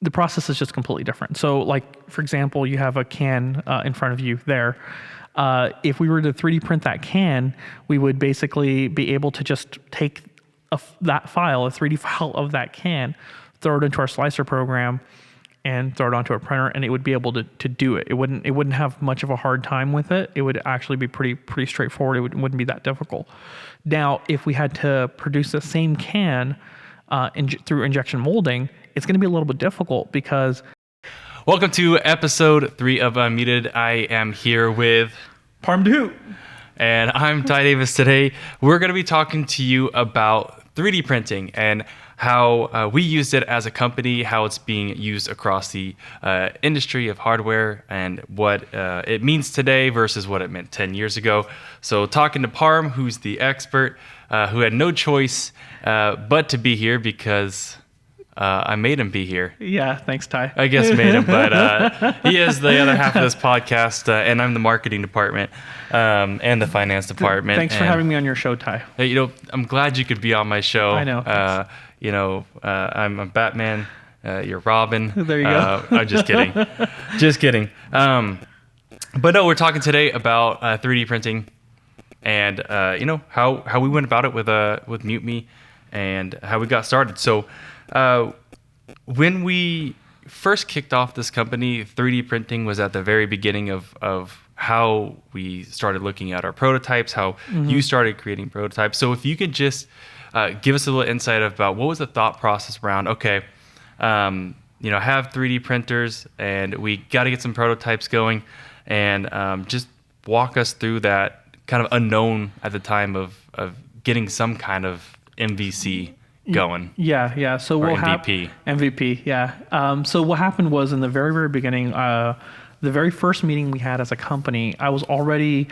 the process is just completely different. So like, for example, you have a can in front of you there. If we were to 3D print that can, we would basically be able to just take that file, a 3D file of that can, throw it into our slicer program, and throw it onto a printer, and it would be able to do it. It wouldn't have much of a hard time with it. It would actually be pretty straightforward. It wouldn't be that difficult. Now, if we had to produce the same can through injection molding, it's going to be a little bit difficult because... Welcome to episode 3 of Unmuted. I am here with... Parm Doot. And I'm Ty Davis. Today, we're going to be talking to you about 3D printing and how we used it as a company, how it's being used across the industry of hardware, and what it means today versus what it meant 10 years ago. So talking to Parm, who's the expert, who had no choice but to be here because... I made him be here. Yeah, thanks, Ty. I guess made him, but he is the other half of this podcast, and I'm the marketing department and the finance department. Thanks for having me on your show, Ty. I'm glad you could be on my show. I know. I'm Batman. You're Robin. There you go. I'm just kidding. Just kidding. But no, we're talking today about 3D printing and how we went about it with Mute Me and how we got started. So. When we first kicked off this company, 3D printing was at the very beginning of how we started looking at our prototypes, how you started creating prototypes. So if you could just give us a little insight about what was the thought process around, have 3D printers and we got to get some prototypes going, and just walk us through that kind of unknown at the time of getting some kind of MVC going. Yeah. So or MVP. MVP, yeah. So what happened was in the very, very beginning, the very first meeting we had as a company, I was already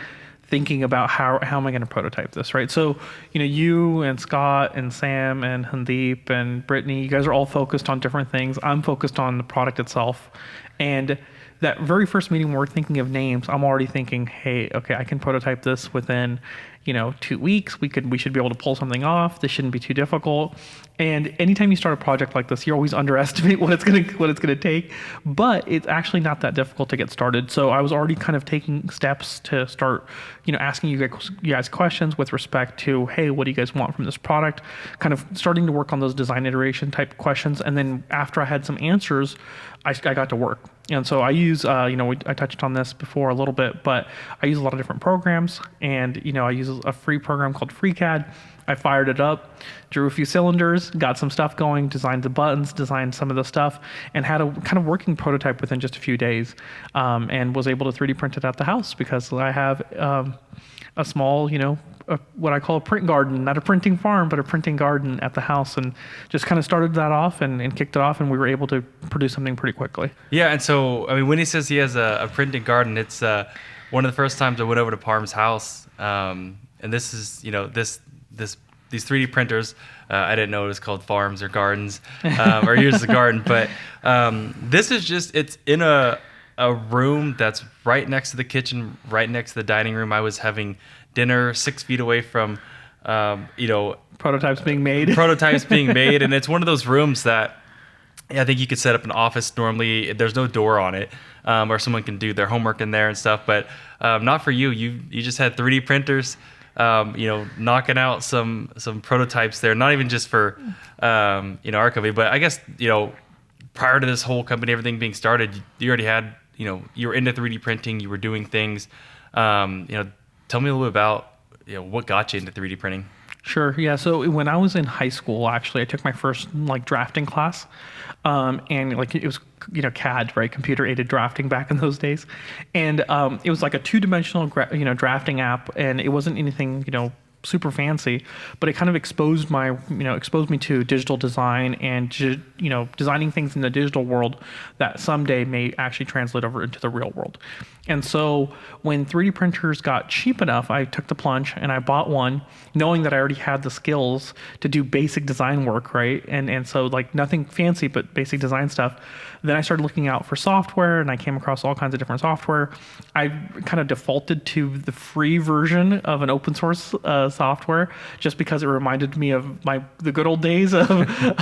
thinking about how am I going to prototype this, right? So, you and Scott and Sam and Handeep and Brittany, you guys are all focused on different things. I'm focused on the product itself. And that very first meeting when we're thinking of names, I'm already thinking, hey, okay, I can prototype this within 2 weeks. We should be able to pull something off. This shouldn't be too difficult. And anytime you start a project like this, you always underestimate what it's gonna take. But it's actually not that difficult to get started. So I was already kind of taking steps to start, asking you guys questions with respect to, hey, what do you guys want from this product? Kind of starting to work on those design iteration type questions. And then after I had some answers, I got to work. And so I use, I touched on this before a little bit, but I use a lot of different programs, and, I use a free program called FreeCAD. I fired it up, drew a few cylinders, got some stuff going, designed the buttons, designed some of the stuff, and had a kind of working prototype within just a few days, and was able to 3D print it at the house because I have a small, what I call a print garden, not a printing farm, but a printing garden at the house, and just kind of started that off and kicked it off, and we were able to produce something pretty quickly. Yeah, and so, when he says he has a printing garden, it's one of the first times I went over to Parm's house, and this is, these 3D printers, I didn't know it was called farms or gardens, or yours is a garden, but this is just, it's in a room that's right next to the kitchen, right next to the dining room. I was having dinner 6 feet away from, prototypes being made. And it's one of those rooms that I think you could set up an office normally. There's no door on it, or someone can do their homework in there and stuff. But not for you. You just had 3D printers, knocking out some prototypes there. Not even just for our company, but I guess prior to this whole company, everything being started, you already had you were into 3D printing. You were doing things. Tell me a little bit about what got you into 3D printing. Sure. Yeah. So when I was in high school, actually, I took my first drafting class, and it was CAD, right, computer aided drafting back in those days, and it was like a 2-dimensional drafting app, and it wasn't anything super fancy, but it kind of exposed me to digital design and designing things in the digital world that someday may actually translate over into the real world. And so when 3D printers got cheap enough, I took the plunge and I bought one, knowing that I already had the skills to do basic design work, right? And so nothing fancy, but basic design stuff. Then I started looking out for software, and I came across all kinds of different software. I kind of defaulted to the free version of an open source software just because it reminded me of the good old days of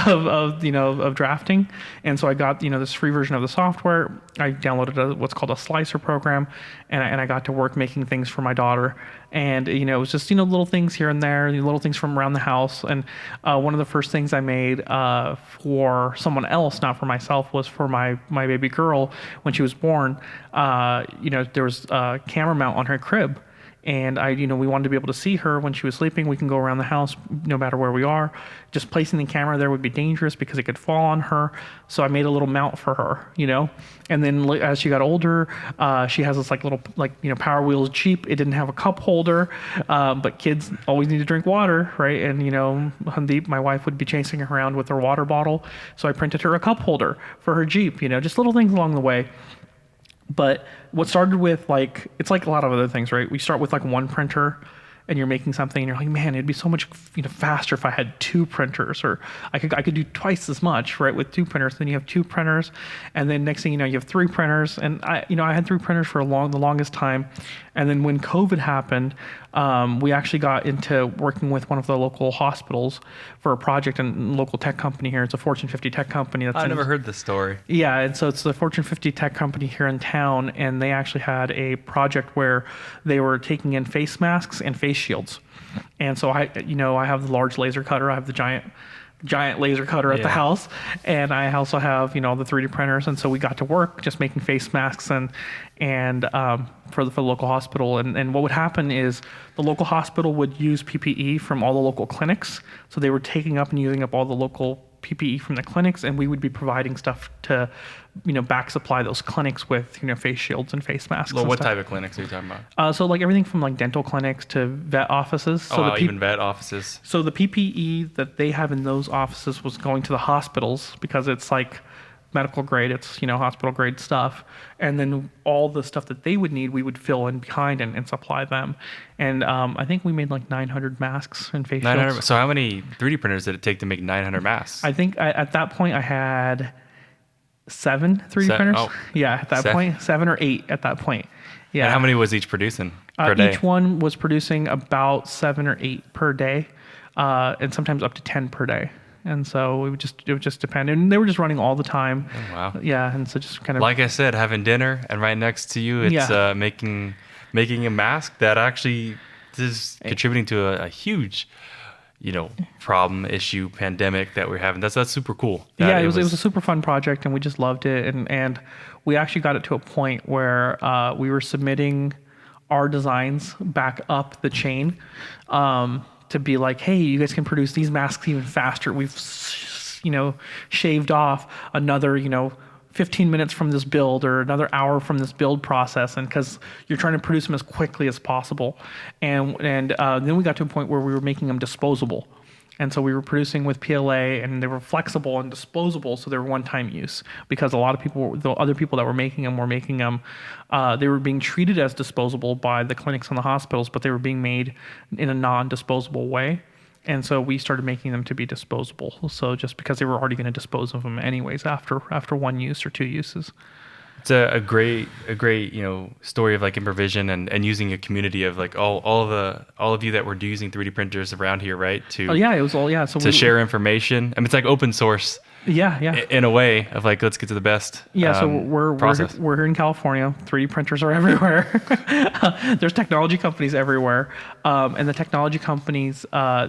of drafting. And so I got this free version of the software. I downloaded what's called a slicer program, and I got to work making things for my daughter. And it was just little things here and there, little things from around the house. And one of the first things I made for someone else, not for myself, was for my baby girl when she was born. There was a camera mount on her crib. And we wanted to be able to see her when she was sleeping. We can go around the house no matter where we are. Just placing the camera there would be dangerous because it could fall on her. So I made a little mount for her, And then as she got older, she has this little Power Wheels Jeep. It didn't have a cup holder, but kids always need to drink water, right? And Handeep, my wife, would be chasing her around with her water bottle. So I printed her a cup holder for her Jeep. Just little things along the way. But what started with it's like a lot of other things, right? We start with one printer and you're making something and you're like, man, it'd be so much faster if I had two printers, or I could do twice as much, right, with two printers. Then you have two printers, and then next thing you know, you have three printers. And I had three printers for the longest time. And then when COVID happened, we actually got into working with one of the local hospitals for a project, and local tech company here. It's a Fortune 50 tech company. I've never heard this story. Yeah, and so it's the Fortune 50 tech company here in town, and they actually had a project where they were taking in face masks and face shields. And so I have the large laser cutter. I have the giant laser cutter at the house, and I also have the 3D printers. And so we got to work just making face masks and for the local hospital. And what would happen is the local hospital would use PPE from all the local clinics. So they were taking up and using up all the local PPE from the clinics, and we would be providing stuff to back supply those clinics with face shields and face masks. Well, what type of clinics are you talking about? So everything from dental clinics to vet offices. So even vet offices. So the PPE that they have in those offices was going to the hospitals because it's medical grade, it's hospital grade stuff, and then all the stuff that they would need we would fill in behind and supply them. And I think we made 900 masks and face shields. So how many 3D printers did it take to make 900 masks? I think at that point I had 7 3D printers. Oh. Yeah, at that point 7 or 8 at that point. Yeah. And how many was each producing per day? Each one was producing about 7 or 8 per day, and sometimes up to 10 per day. And so it would just depend. And they were just running all the time. Oh, wow. Yeah, and so just kind of... Like I said, having dinner, and right next to you, it's making a mask that actually is contributing to a huge, problem, issue, pandemic that we're having. That's super cool. It was a super fun project, and we just loved it. And we actually got it to a point where we were submitting our designs back up the chain, to be like, hey, you guys can produce these masks even faster. We've, shaved off another, 15 minutes from this build or another hour from this build process, and because you're trying to produce them as quickly as possible. And then we got to a point where we were making them disposable. And so we were producing with PLA, and they were flexible and disposable, so they were one-time use. Because a lot of people, the other people that were making them, they were being treated as disposable by the clinics and the hospitals, but they were being made in a non-disposable way. And so we started making them to be disposable. So just because they were already going to dispose of them anyways after one use or two uses. It's a great story of improvision and using a community of all of you that were using 3D printers around here, right? It was all so to share information. I mean, it's like open source. Yeah. In a way of let's get to the best. So we're here in California. 3D printers are everywhere. There's technology companies everywhere, and the technology companies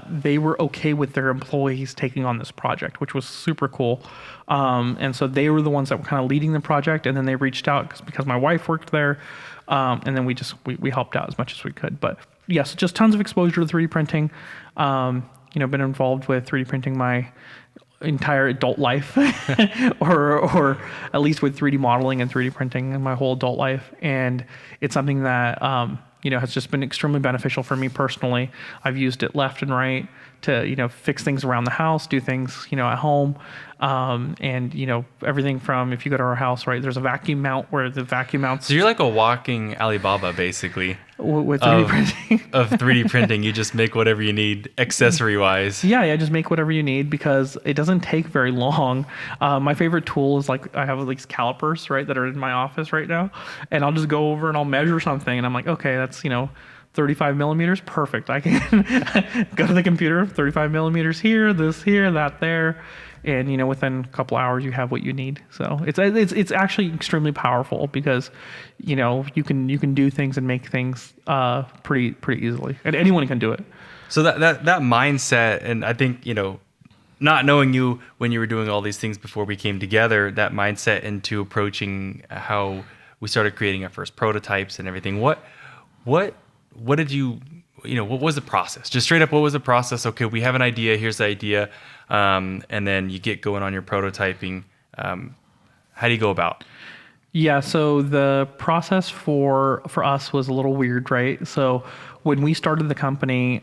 they were okay with their employees taking on this project, which was super cool. And so they were the ones that were kind of leading the project, and then they reached out because my wife worked there, and then we helped out as much as we could. But yes, just tons of exposure to 3D printing. Been involved with 3D printing my entire adult life, or at least with 3D modeling and 3D printing in my whole adult life. And it's something that has just been extremely beneficial for me personally. I've used it left and right to fix things around the house, do things at home, and everything from, if you go to our house, right, there's a vacuum mount where the vacuum mounts. So you're like a walking Alibaba, basically. With 3D printing. Of 3D printing, you just make whatever you need accessory wise. Yeah, just make whatever you need because it doesn't take very long. My favorite tool is I have these calipers, right, that are in my office right now, and I'll just go over and I'll measure something, and I'm like, okay, that's 35 millimeters, perfect. I can go to the computer, 35 millimeters here, this here, that there, and within a couple hours you have what you need. So it's actually extremely powerful because you can do things and make things pretty easily, and anyone can do it. So that mindset, and I think not knowing you when you were doing all these things before we came together, that mindset into approaching how we started creating our first prototypes and everything. What did you what was the process? Just straight up, what was the process? Okay, we have an idea. Here's the idea, and then you get going on your prototyping. How do you go about? Yeah, so the process for us was a little weird, right? So when we started the company,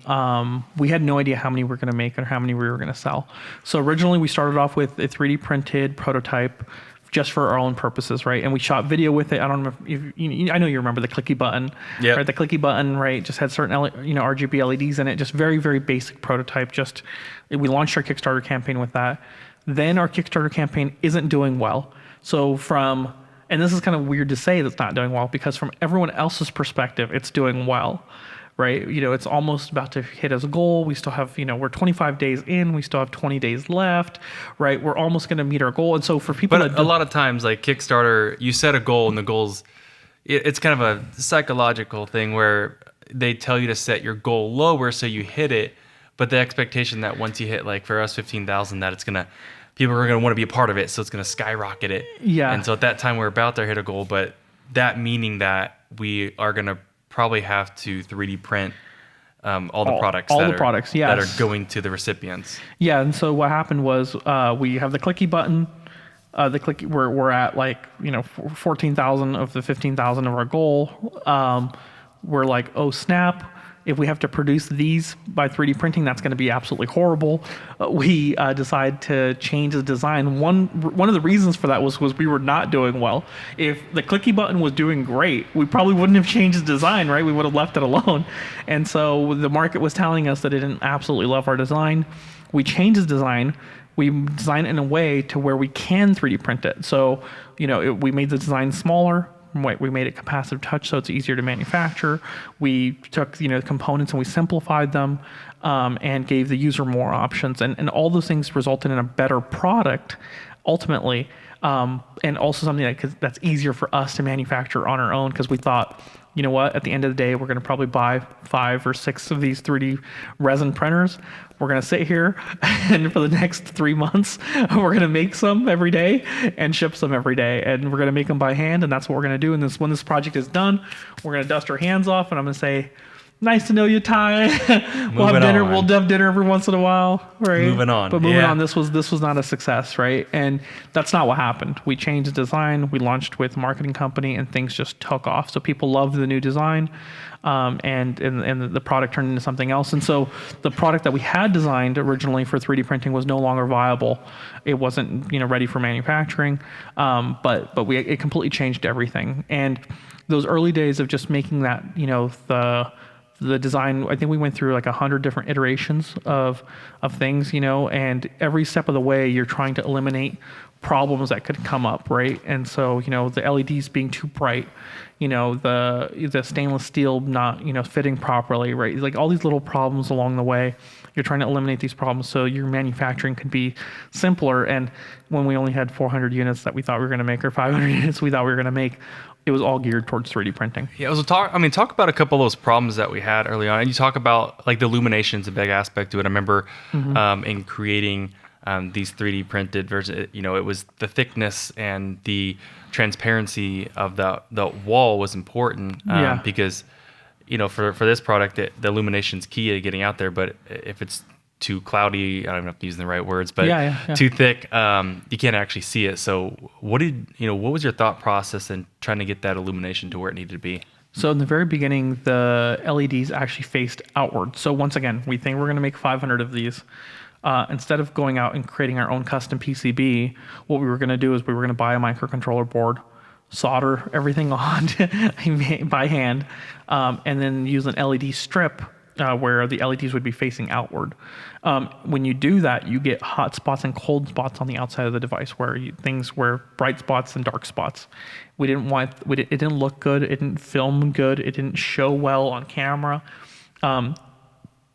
we had no idea how many we were going to make or how many we were going to sell. So originally we started off with a 3D printed prototype just for our own purposes, right? And we shot video with it. I don't remember if I know you remember the clicky button, Yep. right? The clicky button, right? Just had certain RGB LEDs in it. Just very, very basic prototype. We launched our Kickstarter campaign with that. Then our Kickstarter campaign isn't doing well. So and this is kind of weird to say that's not doing well because from everyone else's perspective, it's doing well, right? It's almost about to hit its goal. We still have, we're 25 days in. We still have 20 days left, right? We're almost going to meet our goal. And so for people But a lot of times, like Kickstarter, you set a goal, and the goals, it's kind of a psychological thing where they tell you to set your goal lower so you hit it, but the expectation that once you hit, like for us, 15,000, that people are going to want to be a part of it, so it's going to skyrocket it. Yeah. And so at that time, we're about to hit a goal, but that meaning that we are going to probably have to 3D print all the products that are going to the recipients. Yeah, and so what happened was we have the clicky button. We're at 14,000 of the 15,000 of our goal. We're like, oh snap! If we have to produce these by 3D printing, that's going to be absolutely horrible. We decide to change the design. One of the reasons for that was we were not doing well. If the clicky button was doing great, we probably wouldn't have changed the design, right? We would have left it alone. And so the market was telling us that it didn't absolutely love our design. We changed the design. We designed it in a way to where we can 3D print it. So, we made the design smaller. We made it capacitive touch so it's easier to manufacture. We took components and we simplified them and gave the user more options. And all those things resulted in a better product ultimately, and also something that's easier for us to manufacture on our own because we thought, you know what, at the end of the day, we're going to probably buy 5 or 6 of these 3D resin printers. We're going to sit here and for the next 3 months, we're going to make some every day and ship some every day. And we're going to make them by hand. And that's what we're going to do. And when this project is done, we're going to dust our hands off and I'm going to say, nice to know you, Ty. We'll have dinner. We'll have dinner every once in a while, right? Moving on. But moving on, this was not a success, right? And that's not what happened. We changed the design. We launched with a marketing company, and things just took off. So people loved the new design, and the product turned into something else. And so the product that we had designed originally for 3D printing was no longer viable. It wasn't ready for manufacturing, but it completely changed everything. And those early days of just making that the design, I think we went through like 100 different iterations of things, and every step of the way you're trying to eliminate problems that could come up, right? And so, the LEDs being too bright, the stainless steel not, fitting properly, right? Like all these little problems along the way, you're trying to eliminate these problems so your manufacturing could be simpler. And when we only had 400 units that we thought we were going to make or 500 units we thought we were going to make, it was all geared towards 3D printing. Yeah, so talk about a couple of those problems that we had early on. And you talk about like the illumination's a big aspect to it. I remember in creating these 3D printed versions, it was the thickness and the transparency of the wall was important because for this product, the illumination's key to getting out there. But if it's too cloudy, I don't know if I'm using the right words, but too thick, you can't actually see it. So what was your thought process in trying to get that illumination to where it needed to be? So in the very beginning, the LEDs actually faced outward. So once again, we think we're going to make 500 of these. Instead of going out and creating our own custom PCB, what we were going to do is we were going to buy a microcontroller board, solder everything on by hand, and then use an LED strip where the LEDs would be facing outward. When you do that, you get hot spots and cold spots on the outside of the device, where things were bright spots and dark spots. It didn't look good. It didn't film good. It didn't show well on camera.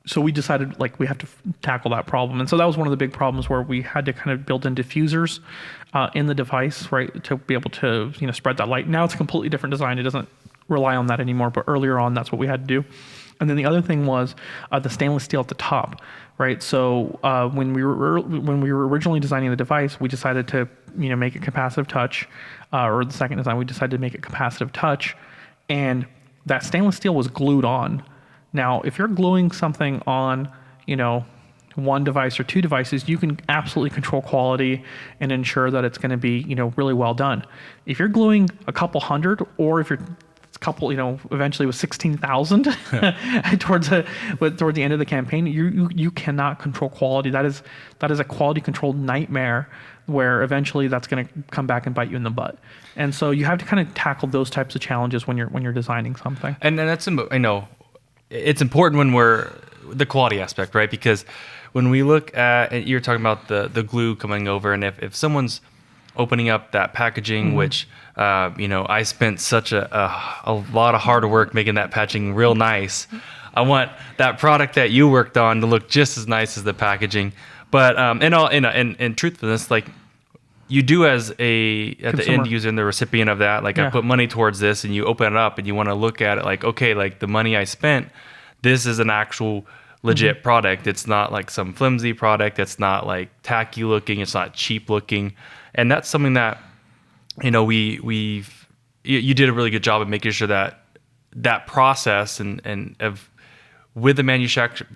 So we decided like we have to tackle that problem. And so that was one of the big problems, where we had to kind of build in diffusers in the device, right, to be able to, spread that light. Now it's a completely different design. It doesn't rely on that anymore, but earlier on, that's what we had to do. And then the other thing was the stainless steel at the top, right? So when we were originally designing the device, we decided to make it capacitive touch, or the second design, we decided to make it capacitive touch, and that stainless steel was glued on. Now, if you're gluing something on, one device or two devices, you can absolutely control quality and ensure that it's going to be, really well done. If you're gluing a couple hundred, or if you're eventually with 16,000 towards the end of the campaign, you cannot control quality. That is a quality control nightmare, where eventually that's going to come back and bite you in the butt. And so you have to kind of tackle those types of challenges when you're designing something. And that's, it's important when we're the quality aspect, right? Because when we look at, and you're talking about the glue coming over, and if someone's opening up that packaging, which I spent such a lot of hard work making that packaging real nice. I want that product that you worked on to look just as nice as the packaging. But in truthfulness, like you do as the end user and the recipient of that, like I put money towards this, and you open it up and you want to look at it like, okay, like the money I spent, this is an actual legit product. It's not like some flimsy product. It's not like tacky looking. It's not cheap looking. And that's something that, you did a really good job of making sure that process and with the manufacturer,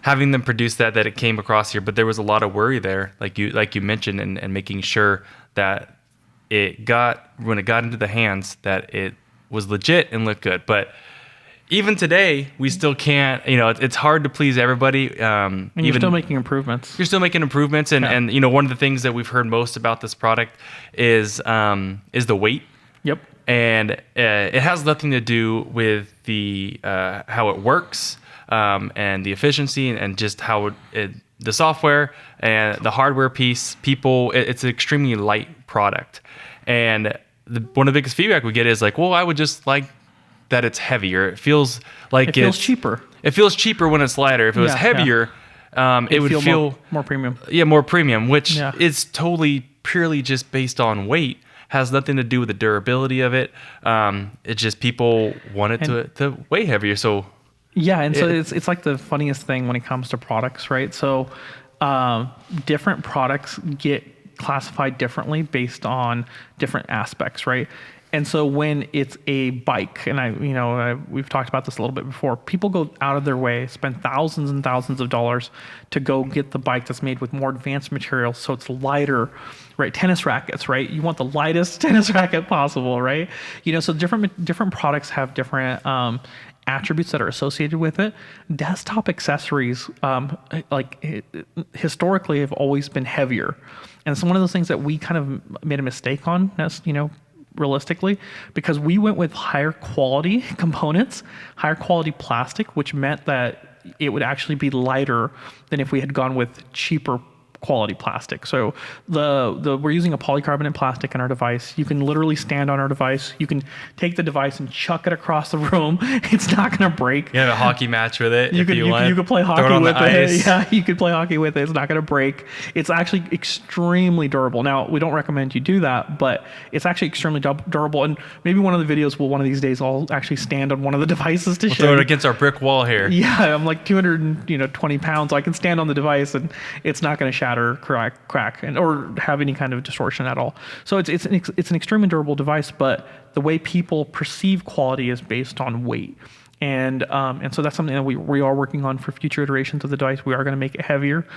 having them produce that it came across here. But there was a lot of worry there, like you mentioned, and making sure that when it got into the hands, that it was legit and looked good. But even today, we still can't, it's hard to please everybody. And you're still making improvements. You're still making improvements. And one of the things that we've heard most about this product is the weight. Yep. And it has nothing to do with the how it works and the efficiency and just how the software and the hardware piece. It's an extremely light product. And one of the biggest feedback we get is like, well, I would just like that it's heavier. It feels cheaper. It feels cheaper when it's lighter. If it was heavier, it would feel more premium. Yeah, more premium, which is totally purely just based on weight. Has nothing to do with the durability of it. It's just people want it to weigh heavier. So it's like the funniest thing when it comes to products, right? So different products get classified differently based on different aspects, right? And so when it's a bike, and we've talked about this a little bit before, people go out of their way, spend thousands and thousands of dollars to go get the bike that's made with more advanced materials, so it's lighter, right? Tennis rackets, right? You want the lightest tennis racket possible, right? So different products have different attributes that are associated with it. Desktop accessories, historically, have always been heavier, and it's one of those things that we kind of made a mistake on. That's realistically, because we went with higher quality components, higher quality plastic, which meant that it would actually be lighter than if we had gone with cheaper quality plastic. So we're using a polycarbonate plastic in our device. You can literally stand on our device. You can take the device and chuck it across the room. It's not going to break. You have a hockey match with it. You could play hockey with it. Yeah, you could play hockey with it. It's not going to break. It's actually extremely durable. Now, we don't recommend you do that, but it's actually extremely durable. And maybe one of the videos one of these days, I'll actually stand on one of the devices to show throw it against our brick wall here. Yeah, I'm like 220 pounds, so I can stand on the device and it's not going to shatter, crack, or have any kind of distortion at all. So it's an extremely durable device, but the way people perceive quality is based on weight. And so that's something that we are working on for future iterations of the device. We are going to make it heavier.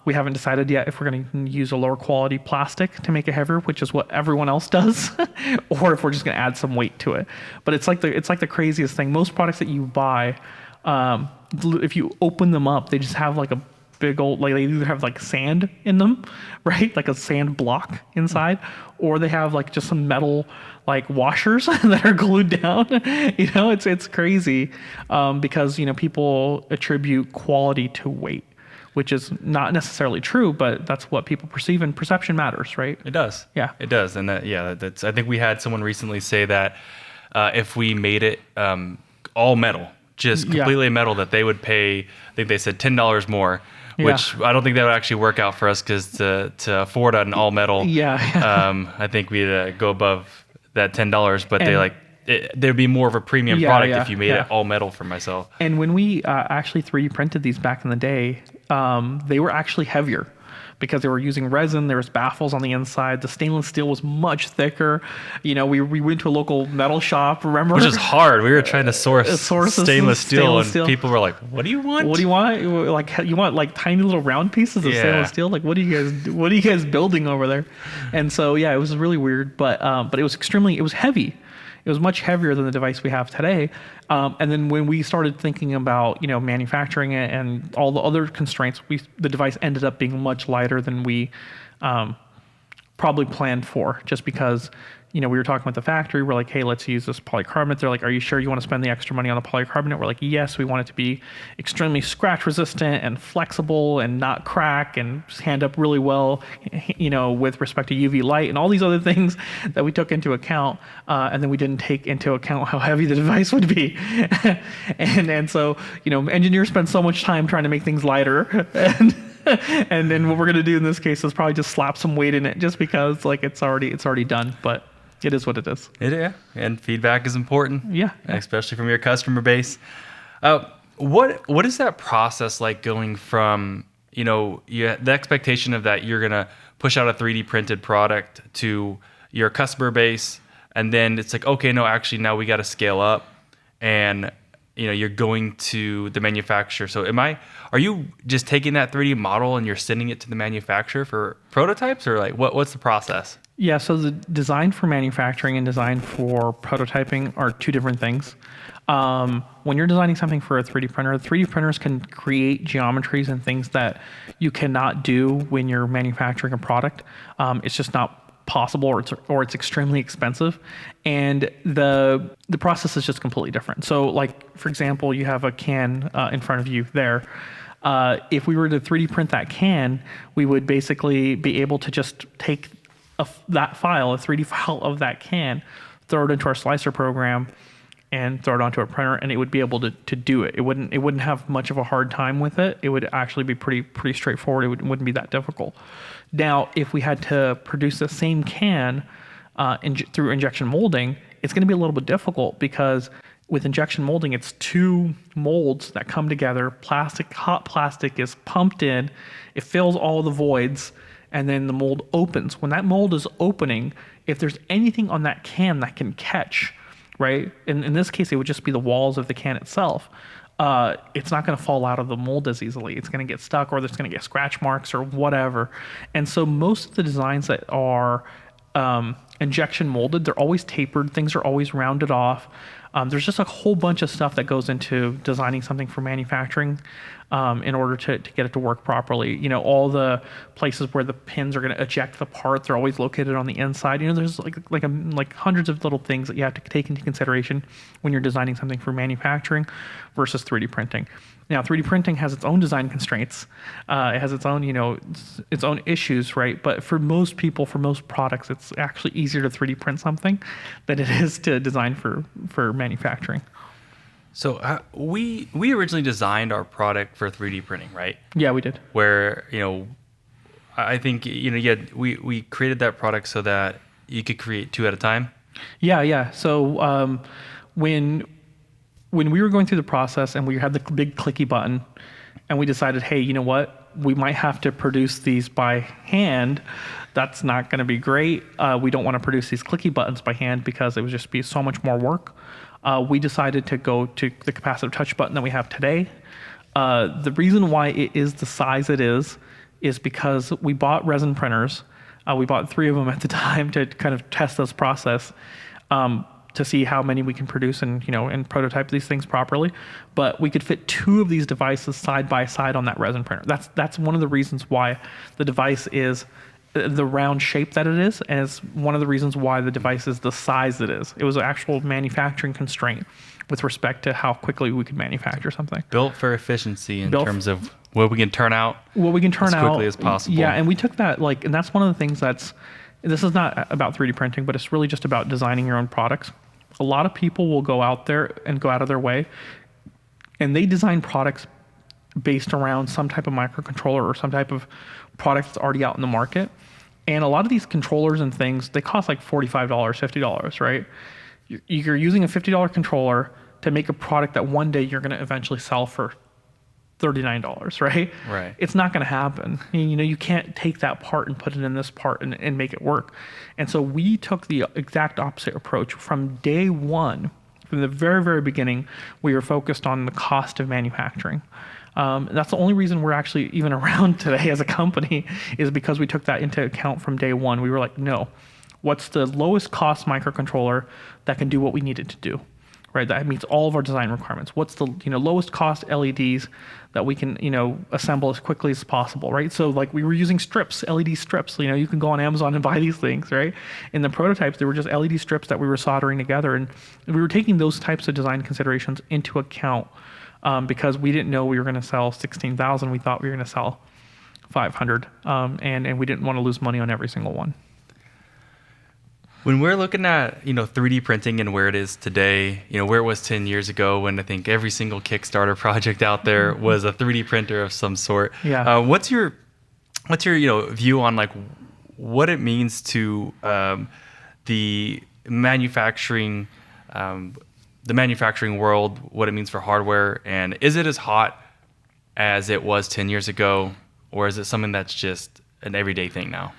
We haven't decided yet if we're going to use a lower quality plastic to make it heavier, which is what everyone else does, or if we're just going to add some weight to it. But it's like the craziest thing. Most products that you buy, if you open them up, they just have like a big old, like they either have like sand in them, right? Like a sand block inside, or they have like just some metal like washers that are glued down. It's crazy, because people attribute quality to weight, which is not necessarily true, but that's what people perceive, and perception matters, right? It does. Yeah. It does. And that's, I think we had someone recently say that if we made it all metal, just completely metal, that they would pay, I think they said $10 more, which I don't think that would actually work out for us, because to afford an all metal, I think we'd go above that $10, but there'd be more of a premium product if you made it all metal for myself. And when we actually 3D printed these back in the day, they were actually heavier because they were using resin. There was baffles on the inside. The stainless steel was much thicker. We went to a local metal shop, remember? Which is hard. We were trying to source stainless steel, and people were like, "What do you want? What do you want? Like, you want like tiny little round pieces of stainless steel? Like, what are you guys building over there?" And so it was really weird, but it was heavy. It was much heavier than the device we have today. And then when we started thinking about, manufacturing it and all the other constraints, the device ended up being much lighter than we probably planned for, just because, we were talking with the factory. We're like, hey, let's use this polycarbonate. They're like, are you sure you want to spend the extra money on the polycarbonate? We're like, yes, we want it to be extremely scratch resistant and flexible and not crack and stand up really well, with respect to UV light and all these other things that we took into account. And then we didn't take into account how heavy the device would be. and so, engineers spend so much time trying to make things lighter. And then what we're going to do in this case is probably just slap some weight in it, just because it's already done. But it is what it is. And feedback is important. Yeah. Especially from your customer base. What is that process like, going from, the expectation of that you're going to push out a 3D printed product to your customer base, and then it's like, okay, no, actually now we got to scale up, and you're going to the manufacturer. So are you just taking that 3D model and you're sending it to the manufacturer for prototypes, or like what's the process? Yeah, so the design for manufacturing and design for prototyping are two different things. When you're designing something for a 3D printer, 3D printers can create geometries and things that you cannot do when you're manufacturing a product. It's just not possible, or it's extremely expensive, and the process is just completely different. So, like, for example, you have a can in front of you there. If we were to 3D print that can, we would basically be able to just take that file, a 3D file of that can, throw it into our slicer program, and throw it onto a printer, and it would be able to do it. It wouldn't have much of a hard time with it. It would actually be pretty straightforward. It wouldn't be that difficult. Now, if we had to produce the same can through injection molding, it's going to be a little bit difficult, because with injection molding, it's two molds that come together. Hot plastic is pumped in, it fills all the voids, and then the mold opens. When that mold is opening, if there's anything on that can that can catch, right? In this case, it would just be the walls of the can itself. It's not going to fall out of the mold as easily. It's going to get stuck, or there's going to get scratch marks or whatever. And so most of the designs that are injection molded, they're always tapered. Things are always rounded off. There's just a whole bunch of stuff that goes into designing something for manufacturing in order to get it to work properly. All the places where the pins are going to eject the part, they're always located on the inside. There's like hundreds of little things that you have to take into consideration when you're designing something for manufacturing versus 3D printing. Now, 3D printing has its own design constraints. It has its own, its own issues, right? But for most people, for most products, it's actually easier to 3D print something than it is to design for manufacturing. So we originally designed our product for 3D printing, right? Yeah, we did. Where, I think, we created that product so that you could create two at a time. Yeah. So when we were going through the process and we had the big clicky button, and we decided, hey, you know what? We might have to produce these by hand. That's not going to be great. We don't want to produce these clicky buttons by hand because it would just be so much more work. We decided to go to the capacitive touch button that we have today. The reason why it is the size it is because we bought resin printers. We bought 3 of them at the time to kind of test this process. to see how many we can produce and and prototype these things properly. But we could fit 2 of these devices side by side on that resin printer. That's one of the reasons why the device is the round shape that it is, and it's one of the reasons why the device is the size it is. It was an actual manufacturing constraint with respect to how quickly we could manufacture something. Built for efficiency in terms of what we can turn out as quickly as possible. Yeah, and we took that, and that's one of the things this is not about 3D printing, but it's really just about designing your own products. A lot of people will go out there and go out of their way, and they design products based around some type of microcontroller or some type of product that's already out in the market. And a lot of these controllers and things, they cost like $45, $50, right? You're using a $50 controller to make a product that one day you're going to eventually sell for $39, right? Right. It's not going to happen. You can't take that part and put it in this part and make it work. And so we took the exact opposite approach. From day one, from the very, very beginning, we were focused on the cost of manufacturing. That's the only reason we're actually even around today as a company, is because we took that into account from day one. We were like, no, what's the lowest cost microcontroller that can do what we need it to do, right? That meets all of our design requirements. What's the lowest cost LEDs that we can assemble as quickly as possible, right? So we were using strips, LED strips. You can go on Amazon and buy these things, right? In the prototypes, they were just LED strips that we were soldering together, and we were taking those types of design considerations into account. Because we didn't know we were going to sell 16,000. We thought we were going to sell 500, and we didn't want to lose money on every single one. When we're looking at 3D printing and where it is today, where it was 10 years ago, when I think every single Kickstarter project out there was a 3D printer of some sort. Yeah. What's your view on what it means to the manufacturing world, what it means for hardware, and is it as hot as it was 10 years ago, or is it something that's just an everyday thing now?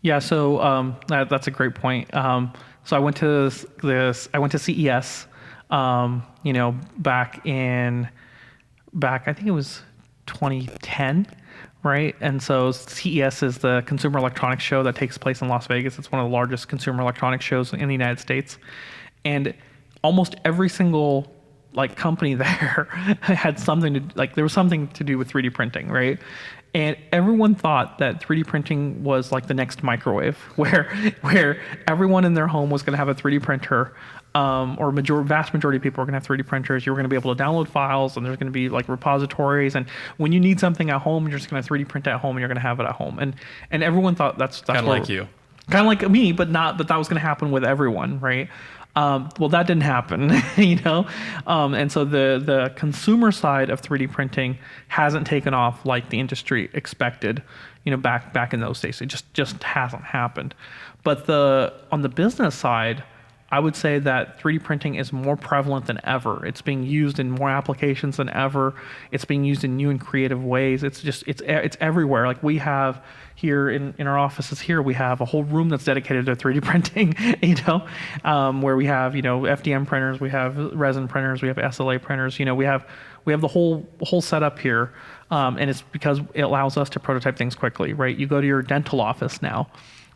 Yeah, so that's a great point. So I went to CES, back I think it was 2010, right? And so CES is the Consumer Electronics Show that takes place in Las Vegas. It's one of the largest consumer electronics shows in the United States, and almost every single company there had something to there was something to do with 3D printing, right? And everyone thought that 3D printing was like the next microwave, where everyone in their home was going to have a 3D printer, or vast majority of people are going to have 3D printers. You're going to be able to download files, and there's going to be repositories. And when you need something at home, you're just going to 3D print at home, and you're going to have it at home. And everyone thought that's kind of like you, kind of like me, but that was going to happen with everyone, right? Well, that didn't happen, and so the consumer side of 3D printing hasn't taken off like the industry expected, back in those days. It just hasn't happened. But on the business side, I would say that 3D printing is more prevalent than ever. It's being used in more applications than ever. It's being used in new and creative ways. It's everywhere. We have here in our offices here, we have a whole room that's dedicated to 3D printing, where we have, FDM printers, we have resin printers, we have SLA printers, we have the whole setup here. And it's because it allows us to prototype things quickly, right? You go to your dental office now,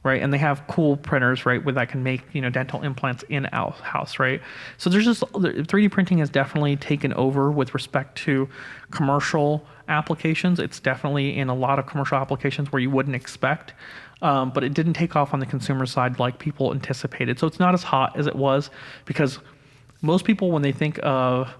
right? And they have cool printers, right, that can make, dental implants in-house, right? So 3D printing has definitely taken over with respect to commercial applications. It's definitely in a lot of commercial applications where you wouldn't expect, but it didn't take off on the consumer side like people anticipated. So it's not as hot as it was, because most people, when they think of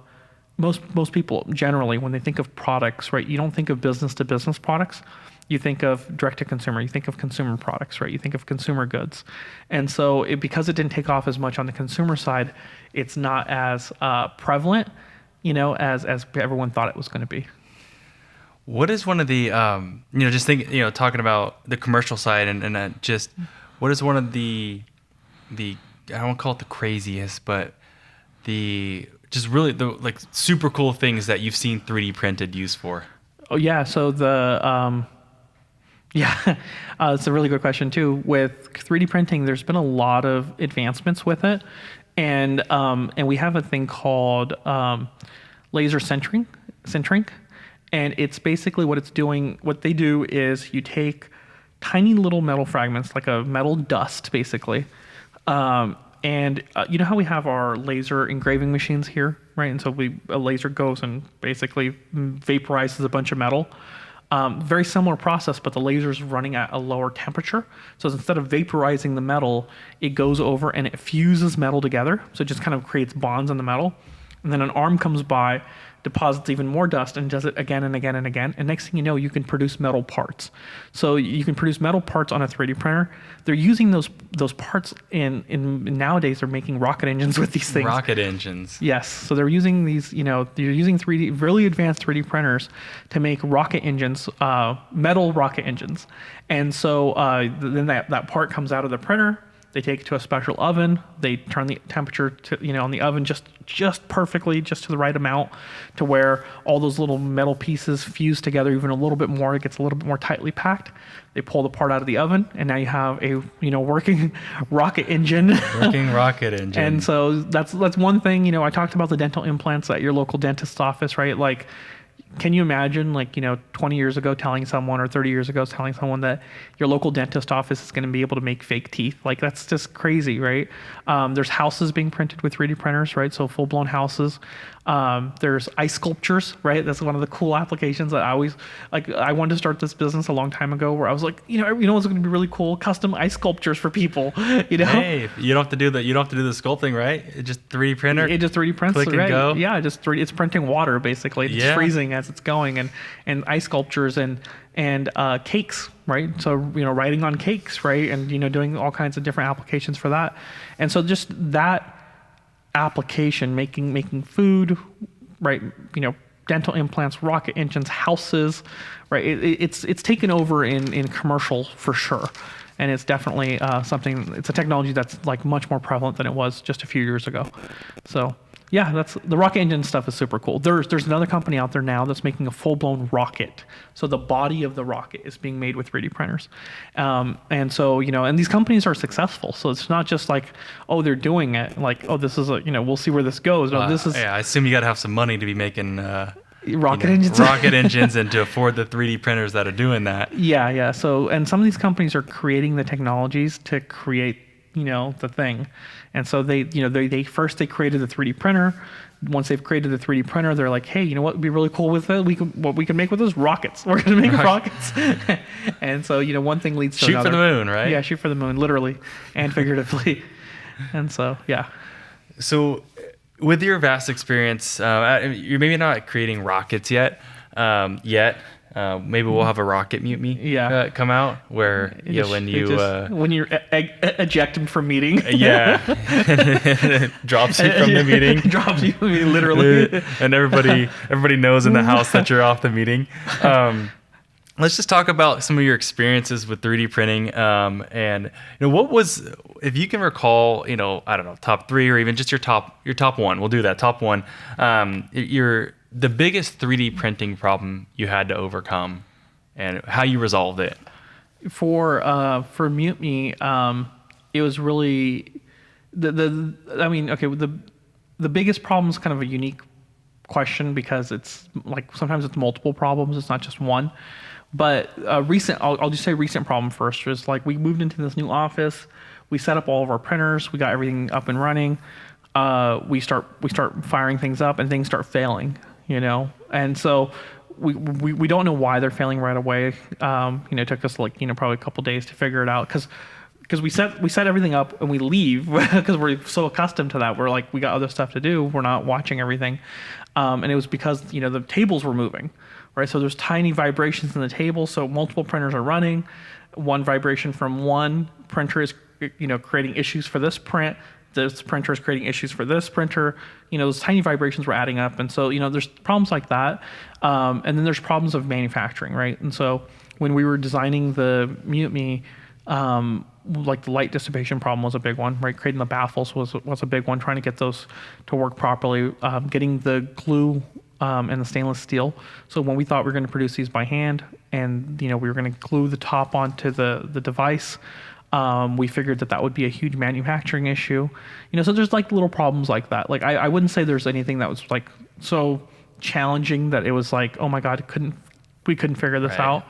most people generally, when they think of products, right, you don't think of business to business products. You think of direct to consumer. You think of consumer products, right? You think of consumer goods. And so because it didn't take off as much on the consumer side, it's not as prevalent, as everyone thought it was going to be. What is one of the, talking about the commercial side and just what is one of the, I don't want to call it the craziest, but the super cool things that you've seen 3D printed used for? Oh yeah. So it's a really good question too. With 3D printing, there's been a lot of advancements with it, and we have a thing called laser sintering, and it's basically what it's doing. What they do is you take tiny little metal fragments, like a metal dust, basically, And you know how we have our laser engraving machines here, right? And so a laser goes and basically vaporizes a bunch of metal. Very similar process, but the laser is running at a lower temperature. So instead of vaporizing the metal, it goes over and it fuses metal together. So it just kind of creates bonds in the metal. And then an arm comes by, deposits even more dust, and does it again and again and again. And next thing you know, you can produce metal parts. So you can produce metal parts on a 3D printer. They're using those parts in nowadays. They're making rocket engines with these things. Rocket engines. Yes. So they're using they're using 3D, really advanced 3D printers to make rocket engines, metal rocket engines. And so then that part comes out of the printer. They take it to a special oven. They turn the temperature to, on the oven just perfectly, just to the right amount, to where all those little metal pieces fuse together even a little bit more. It gets a little bit more tightly packed. They pull the part out of the oven, and now you have a working rocket engine. Working rocket engine. And so that's one thing. I talked about the dental implants at your local dentist's office, right? Like, can you imagine 20 years ago telling someone, or 30 years ago telling someone that your local dentist office is going to be able to make fake teeth? Like, that's just crazy, right? There's houses being printed with 3D printers, right? So full-blown houses. There's ice sculptures, right? That's one of the cool applications that I wanted to start this business a long time ago, where I was like, what's going to be really cool? Custom ice sculptures for people, Hey, you don't have to do the sculpting, right? It just 3D printer. It just 3D prints, click and right? go. Yeah, it's printing water basically. It's freezing as it's going, and ice sculptures and cakes, right? So writing on cakes, right? And doing all kinds of different applications for that. And so just that application, making food, right? Dental implants, rocket engines, houses, right? It's taken over in commercial for sure. And it's definitely it's a technology that's like much more prevalent than it was just a few years ago. So yeah, that's the rocket engine stuff is super cool. There's another company out there now that's making a full-blown rocket. So the body of the rocket is being made with 3D printers. And so, and these companies are successful. So it's not just like, oh, they're doing it. Like, oh, this is we'll see where this goes. No, this is. Yeah, I assume you got to have some money to be making rocket engines. Rocket engines, and to afford the 3D printers that are doing that. Yeah. So, and some of these companies are creating the technologies to create the thing. And so they first created the 3D printer. Once they've created the 3D printer, they're like, hey, what would be really cool with it? What we can make with those rockets. We're going to make rockets. And so, one thing leads to another. Shoot for the moon, right? Yeah, shoot for the moon, literally and figuratively. And so, yeah. So with your vast experience, you're maybe not creating rockets yet. Maybe we'll have a rocket mutiny come out where when you're ejected from meeting. Drops you from the meeting. Drops you literally. And everybody knows in the house that you're off the meeting. Let's just talk about some of your experiences with 3D printing. And what was, if you can recall, I don't know, top 3 or even just your top one. We'll do that. Top 1. The biggest 3D printing problem you had to overcome and how you resolved it. For Mutiny, it was really the biggest problem is kind of a unique question, because it's like sometimes it's multiple problems. It's not just one. But I'll just say recent problem first. Was like we moved into this new office. We set up all of our printers. We got everything up and running. We start firing things up, and things start failing. And so we don't know why they're failing right away. It took us probably a couple days to figure it out, because we set everything up and we leave because we're so accustomed to that. We're like, we got other stuff to do. We're not watching everything. And it was because, the tables were moving, right? So there's tiny vibrations in the table. So multiple printers are running. One vibration from one printer is, creating issues for this print. This printer is creating issues for this printer. Those tiny vibrations were adding up. And so, there's problems like that. And then there's problems of manufacturing, right? And so when we were designing the Mutiny, like the light dissipation problem was a big one, right? Creating the baffles was a big one, trying to get those to work properly, getting the glue and the stainless steel. So when we thought we were going to produce these by hand, and we were going to glue the top onto the device, we figured that would be a huge manufacturing issue. So there's like little problems like that. Like I wouldn't say there's anything that was like so challenging that it was like, oh my God, we couldn't figure this out.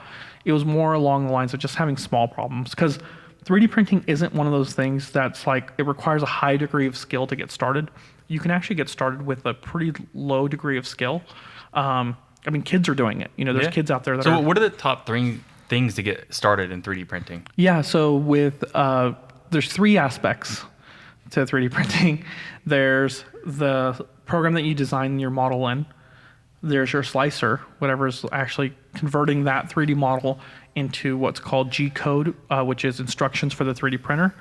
It was more along the lines of just having small problems, because 3D printing isn't one of those things that's like it requires a high degree of skill to get started. You can actually get started with a pretty low degree of skill. I mean, kids are doing it. You know, there's Yeah. kids out there that So are. what are the top three things to get started in 3D printing? Yeah, so with there's three aspects to 3D printing. There's the program that you design your model in. There's your slicer, whatever is actually converting that 3D model into what's called G code, which is instructions for the 3D printer.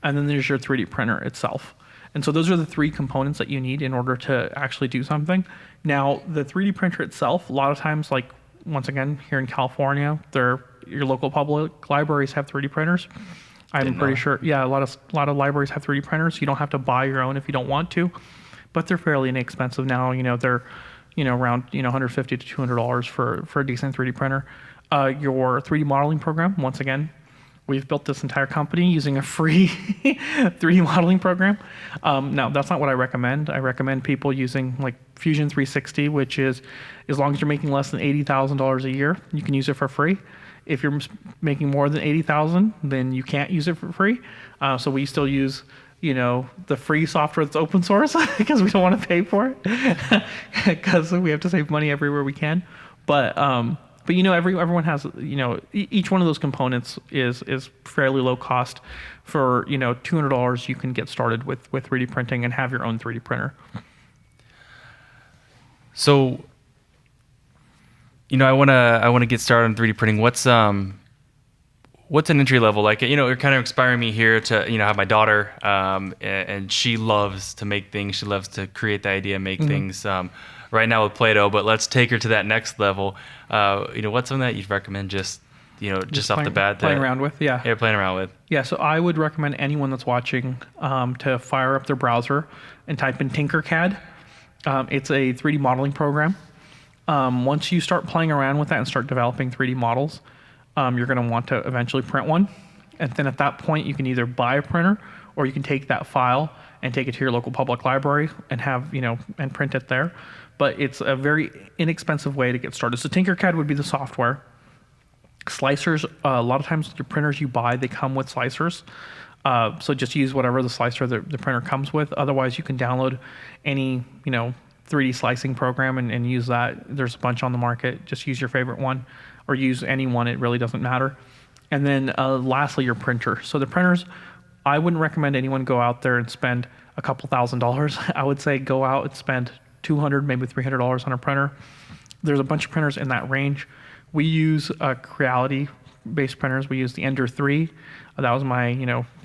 And then there's your 3D printer itself. And so those are the three components that you need in order to actually do something. Now, the 3D printer itself, a lot of times, like once again, here in California, your local public libraries have 3D printers. I'm pretty sure, yeah, a lot of libraries have 3D printers. You don't have to buy your own if you don't want to, but they're fairly inexpensive now. You know, they're, around, $150 to $200 for a decent 3D printer. Your 3D modeling program, once again, we've built this entire company using a free 3D modeling program. Now, that's not what I recommend. I recommend people using like Fusion 360, which is, as long as you're making less than $80,000 a year, you can use it for free. If you're making more than 80,000, then you can't use it for free. So we still use, the free software that's open source because we don't want to pay for it because we have to save money everywhere we can. But everyone has, each one of those components is fairly low cost. For $200, you can get started with 3D printing and have your own 3D printer. So, I wanna get started on 3D printing. What's an entry level? Like, you're kind of inspiring me here to have my daughter, and she loves to make things. She loves to create the idea, make things. Right now with Play-Doh, but let's take her to that next level. What's something that you'd recommend just off the bat? Playing around with, yeah. Yeah, playing around with. Yeah, so I would recommend anyone that's watching to fire up their browser and type in Tinkercad. It's a 3D modeling program. Once you start playing around with that and start developing 3D models, you're going to want to eventually print one. And then at that point, you can either buy a printer or you can take that file and take it to your local public library and have, and print it there. But it's a very inexpensive way to get started. So Tinkercad would be the software. Slicers, a lot of times your printers you buy, they come with slicers. So just use whatever the slicer the printer comes with. Otherwise, you can download any, 3D slicing program and use that. There's a bunch on the market. Just use your favorite one or use any one. It really doesn't matter. And then lastly, your printer. So the printers, I wouldn't recommend anyone go out there and spend a couple $1,000s. I would say go out and spend $200, maybe $300 on a printer. There's a bunch of printers in that range. We use Creality-based printers. We use the Ender 3. That was my,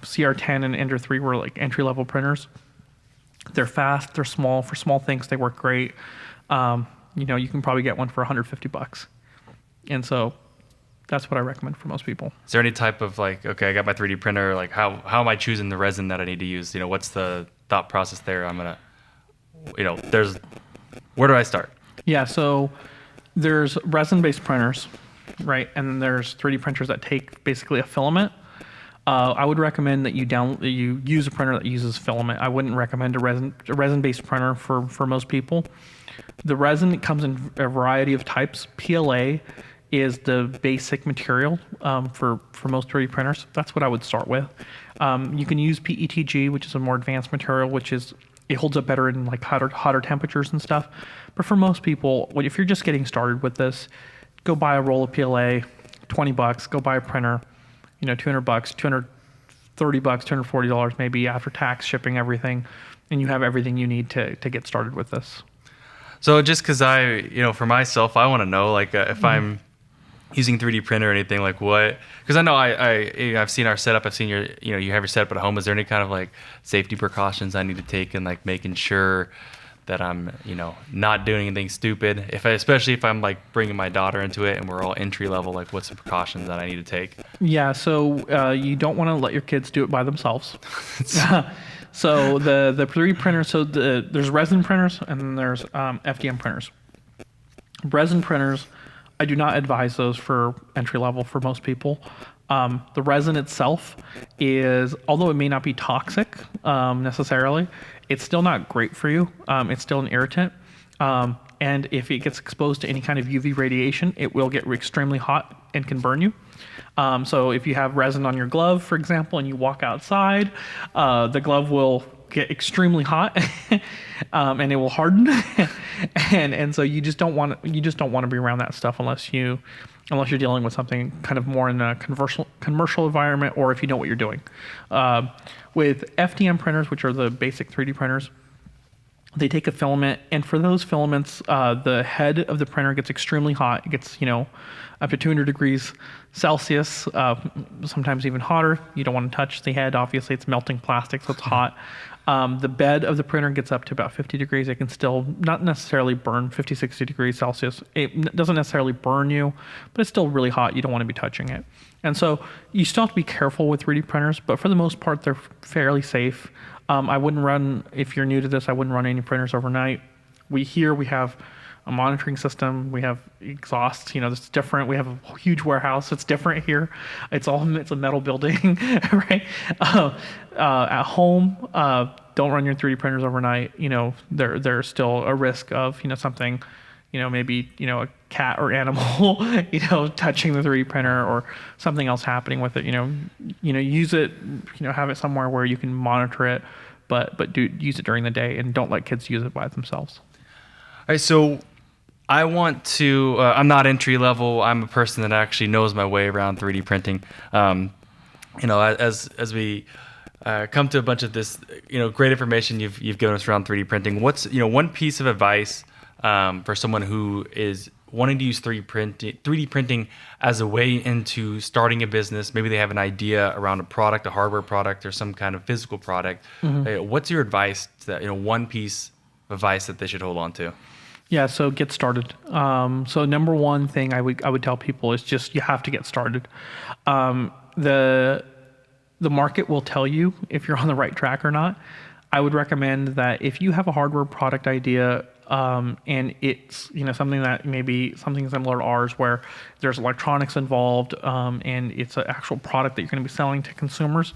CR10 and Ender 3 were like entry-level printers. They're fast. They're small. For small things, they work great. You can probably get one for $150. And so that's what I recommend for most people. Is there any type of like, okay, I got my 3D printer. Like, how am I choosing the resin that I need to use? What's the thought process there? Where do I start? Yeah, so there's resin-based printers, right? And then there's 3D printers that take basically a filament. I would recommend that you use a printer that uses filament. I wouldn't recommend a resin-based printer for most people. The resin comes in a variety of types. PLA is the basic material for most 3D printers. That's what I would start with. You can use PETG, which is a more advanced material, it holds up better in like hotter temperatures and stuff. But for most people, if you're just getting started with this, go buy a roll of PLA, $20. Go buy a printer, $200, $230, $240 maybe after tax, shipping, everything, and you have everything you need to get started with this. So just because for myself, I want to know like if I'm using 3D printer or anything, like what? Because I know I've seen our setup. I've seen you have your setup at home. Is there any kind of like safety precautions I need to take in like making sure that I'm not doing anything stupid? Especially if I'm like bringing my daughter into it and we're all entry level, like what's the precautions that I need to take? Yeah, so you don't want to let your kids do it by themselves. So the 3D printer, there's resin printers and then there's FDM printers. Resin printers, I do not advise those for entry level for most people. The resin itself is, although it may not be toxic necessarily, it's still not great for you. It's still an irritant. And if it gets exposed to any kind of UV radiation, it will get extremely hot and can burn you. So if you have resin on your glove, for example, and you walk outside, the glove will get extremely hot, and it will harden, and so you just don't want to be around that stuff unless you're dealing with something kind of more in a commercial environment, or if you know what you're doing. With FDM printers, which are the basic 3D printers, they take a filament, and for those filaments, the head of the printer gets extremely hot. It gets, up to 200 degrees Celsius, sometimes even hotter. You don't want to touch the head. Obviously, it's melting plastic, so it's hot. The bed of the printer gets up to about 50 degrees. It can still not necessarily burn 50, 60 degrees Celsius. It doesn't necessarily burn you, but it's still really hot. You don't want to be touching it. And so you still have to be careful with 3D printers, but for the most part, they're fairly safe. I wouldn't run, if you're new to this, I wouldn't run any printers overnight. We have a monitoring system. We have exhausts, it's different. We have a huge warehouse. It's different here. It's a metal building, right? At home, don't run your 3D printers overnight. There's still a risk of, something, maybe, a cat or animal, touching the 3D printer or something else happening with it. Use it, have it somewhere where you can monitor it, but use it during the day, and don't let kids use it by themselves. All right, so I want to. I'm not entry level. I'm a person that actually knows my way around 3D printing. As we come to a bunch of this, great information you've given us around 3D printing. What's one piece of advice for someone who is wanting to use 3D printing as a way into starting a business? Maybe they have an idea around a product, a hardware product, or some kind of physical product. Mm-hmm. What's your advice? One piece of advice that they should hold on to. Yeah, so get started. So number one thing I would tell people is just you have to get started. The market will tell you if you're on the right track or not. I would recommend that if you have a hardware product idea, and it's something that maybe something similar to ours where there's electronics involved, and it's an actual product that you're going to be selling to consumers,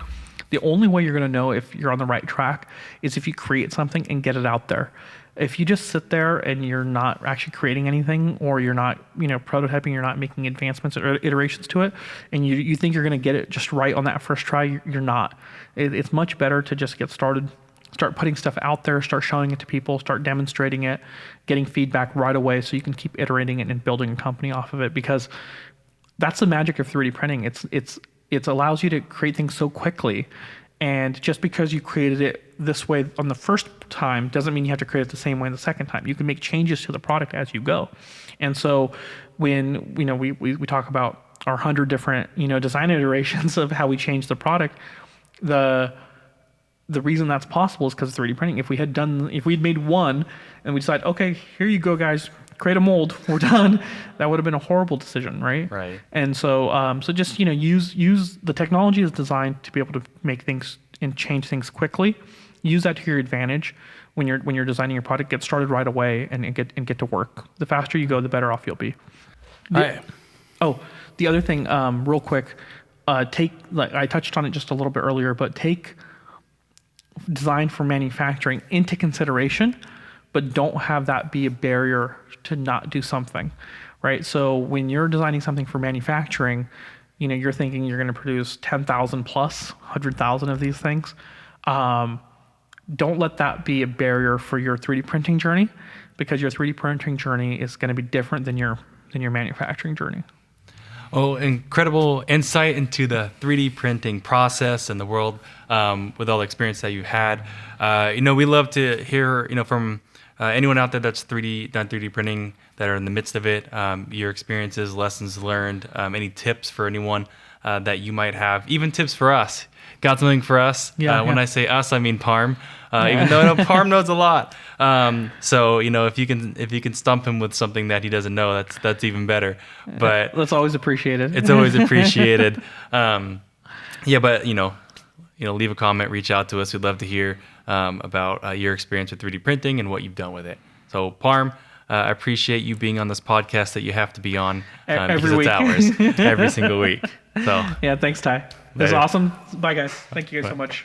the only way you're going to know if you're on the right track is if you create something and get it out there. If you just sit there and you're not actually creating anything, or you're not prototyping, you're not making advancements or iterations to it, and you think you're going to get it just right on that first try, you're not. It's much better to just get started. Start putting stuff out there, start showing it to people, start demonstrating it, getting feedback right away so you can keep iterating it and building a company off of it, because that's the magic of 3D printing. It allows you to create things so quickly, and just because you created it this way on the first time doesn't mean you have to create it the same way the second time. You can make changes to the product as you go. And so when we talk about our 100 different design iterations of how we change the product, the reason that's possible is because of 3D printing. If we'd made one and we decide, okay, here you go, guys, create a mold, we're done, that would have been a horrible decision, right? Right. And so, just use the technology is designed to be able to make things and change things quickly. Use that to your advantage when you're designing your product. Get started right away and get to work. The faster you go, the better off you'll be. The other thing, real quick, I touched on it just a little bit earlier, but take design for manufacturing into consideration, but don't have that be a barrier to not do something, right? So when you're designing something for manufacturing, you're thinking you're going to produce 10,000 plus 100,000 of these things. Don't let that be a barrier for your 3D printing journey, because your 3D printing journey is going to be different than your manufacturing journey. Oh, incredible insight into the 3D printing process and the world, with all the experience that you've had. We love to hear, from anyone out there that's done 3D printing, that are in the midst of it, your experiences, lessons learned, any tips for anyone that you might have, even tips for us. Got something for us? When I say us, I mean Parm. Even though I know Parm knows a lot. So if you can stump him with something that he doesn't know, that's even better. But that's always appreciated. It's always appreciated. But leave a comment, reach out to us. We'd love to hear about your experience with 3D printing and what you've done with it. So Parm, I appreciate you being on this podcast that you have to be on every week. It's ours every single week. So yeah, thanks, Ty. This is awesome. Bye, guys. Thank you guys so much.